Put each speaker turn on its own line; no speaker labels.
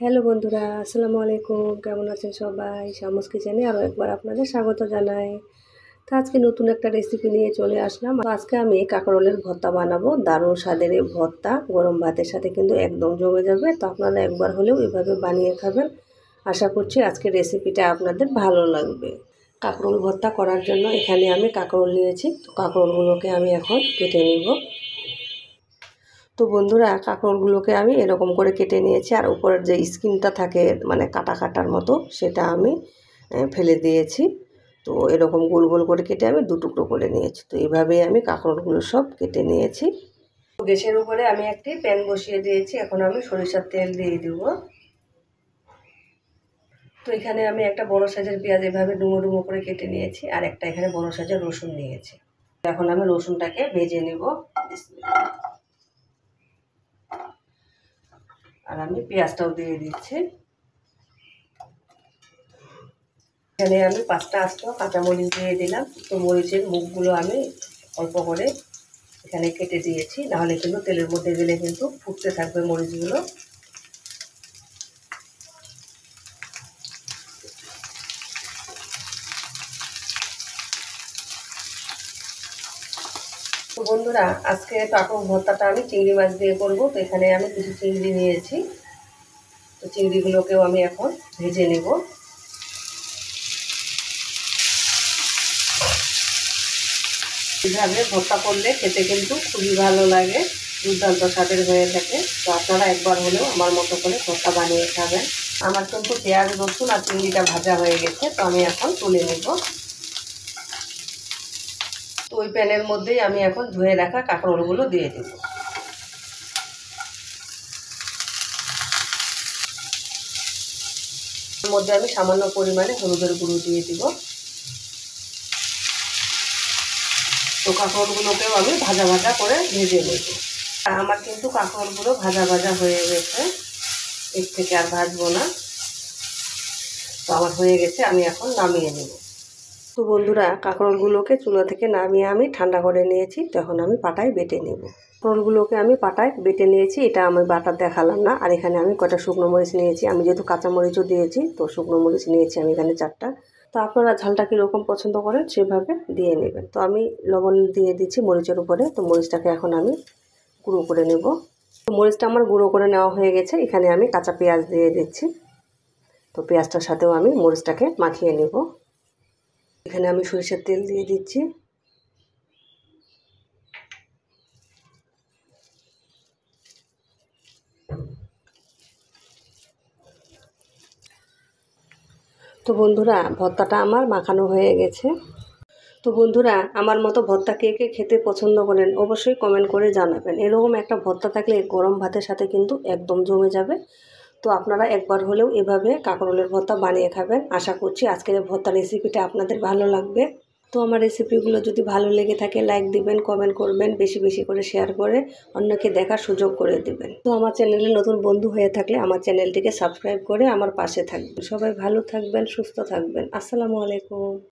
Hello বন্ধুরা, আসসালামু আলাইকুম। কেমন আছেন সবাই? শামুস কিচেনে আরও একবার আপনাদের স্বাগত জানাই। তো আজকে নতুন একটা রেসিপি নিয়ে চলে আসলাম। আজকে আমি কাঁকরোলের ভর্তা বানাবো। দারুণ স্বাদের এই ভর্তা গরম ভাতের সাথে কিন্তু একদম জমে যাবে। তো আপনারা একবার হলেও এভাবে বানিয়ে খাবেন। আশা করছি আজকের রেসিপিটা আপনাদের ভালো লাগবে। কাঁকরোল ভর্তা করার জন্য এখানে আমি কাঁকরোল নিয়েছি। তো কাঁকরোলগুলোকে আমি এখন কেটে নিব। তো বন্ধুরা, কাঁকরোলগুলোকে আমি এরকম করে কেটে নিয়েছি, আর উপরের যে স্কিনটা থাকে মানে কাটার মতো সেটা আমি ফেলে দিয়েছি। তো এরকম গোল গোল করে কেটে আমি দু টুকরো করে নিয়েছি। তো এইভাবেই আমি কাঁকরোলগুলো সব কেটে নিয়েছি। গ্যাসের উপরে আমি একটি প্যান বসিয়ে দিয়েছি। এখন আমি সরিষার তেল দিয়ে দেব। তো এখানে আমি একটা বড় সাইজের পেঁয়াজ এভাবে ডুমো ডুমো করে কেটে নিয়েছি, আর একটা এখানে বড় সাইজের রসুন নিয়েছি। এখন আমি রসুনটাকে ভেজে নেব। আর আমি পেঁয়াজটাও দিয়ে দিচ্ছি। এখানে আমি 5টা আস্ত কাঁচামরিচ দিয়ে দিলাম। তো মরিচের মুখগুলো আমি অল্প করে এখানে কেটে দিয়েছি, নাহলে কিন্তু তেলের মধ্যে দিলে কিন্তু ফুটতে থাকবে মরিচগুলো। তো বন্ধুরা, আজকে কাঁকরোল ভর্তাটা আমি চিংড়ি মাছ দিয়ে করবো। তো এখানে আমি কিছু চিংড়ি নিয়েছি। তো চিংড়িগুলোকেও আমি এখন ভেজে নেব। এইভাবে ভর্তা করলে খেতে কিন্তু খুবই ভালো লাগে, দুর্দান্ত স্বাদের হয়ে থাকে। তো আপনারা একবার হলেও আমার মতো করে ভর্তা বানিয়ে খাবেন। আমার কিন্তু পেঁয়াজ রসুন আর চিংড়িটা ভাজা হয়ে গেছে। তো আমি এখন তুলে নেব। তো ওই প্যানের মধ্যেই আমি এখন ধুয়ে রাখা কাঁকরোলগুলো দিয়ে দেব। এর মধ্যে আমি সামান্য পরিমাণে হলুদের গুঁড়ো দিয়ে দিব। তো কাঁকরোলগুলোকেও আমি ভাজা ভাজা করে ভেজে নেব। আমার কিন্তু কাঁকরোলগুলো ভাজা ভাজা হয়ে গেছে, এর থেকে আর ভাজবো না। তো আমার হয়ে গেছে, আমি এখন নামিয়ে নেব। তো বন্ধুরা, কাঁকরোলগুলোকে চুলা থেকে নামিয়ে আমি ঠান্ডা করে নিয়েছি। তখন আমি পাটায় বেটে নেব। কাঁকরোলগুলোকে আমি পাটায় বেটে নিয়েছি, এটা আমি বাটা দেখালাম না। আর এখানে আমি কটা শুকনো মরিচ নিয়েছি, আমি যেহেতু কাঁচামরিচও দিয়েছি তো শুকনো মরিচ নিয়েছি আমি এখানে 4টা। তো আপনারা ঝালটা কীরকম পছন্দ করেন সেভাবে দিয়ে নেবেন। তো আমি লবণ দিয়ে দিচ্ছি মরিচের উপরে। তো মরিচটাকে এখন আমি গুঁড়ো করে নেব। তো মরিচটা আমার গুঁড়ো করে নেওয়া হয়ে গেছে। এখানে আমি কাঁচা পেঁয়াজ দিয়ে দিচ্ছি। তো পেঁয়াজটার সাথেও আমি মরিচটাকে মাখিয়ে নেব। এখানে আমি সরিষার তেল দিয়ে দিচ্ছি। তো বন্ধুরা, ভর্তাটা আমার মাখানো হয়ে গেছে। তো বন্ধুরা, আমার মতো ভর্তা কে কে খেতে পছন্দ করেন অবশ্যই কমেন্ট করে জানাবেন। এরকম একটা ভর্তা থাকলে গরম ভাতের সাথে কিন্তু একদম জমে যাবে। তো আপনারা একবার হলেও এভাবে কাঁকরোলের ভর্তা বানিয়ে খাবেন। আশা করছি আজকের ভর্তা রেসিপিটা আপনাদের ভালো লাগবে। তো আমার রেসিপিগুলো যদি ভালো লেগে থাকে লাইক দিবেন, কমেন্ট করবেন, বেশি বেশি করে শেয়ার করে অন্যকে দেখার সুযোগ করে দিবেন। তো আমার চ্যানেলে নতুন বন্ধু হয়ে থাকলে আমার চ্যানেলটিকে সাবস্ক্রাইব করে আমার পাশে থাকবেন। সবাই ভালো থাকবেন, সুস্থ থাকবেন। আসসালামু আলাইকুম।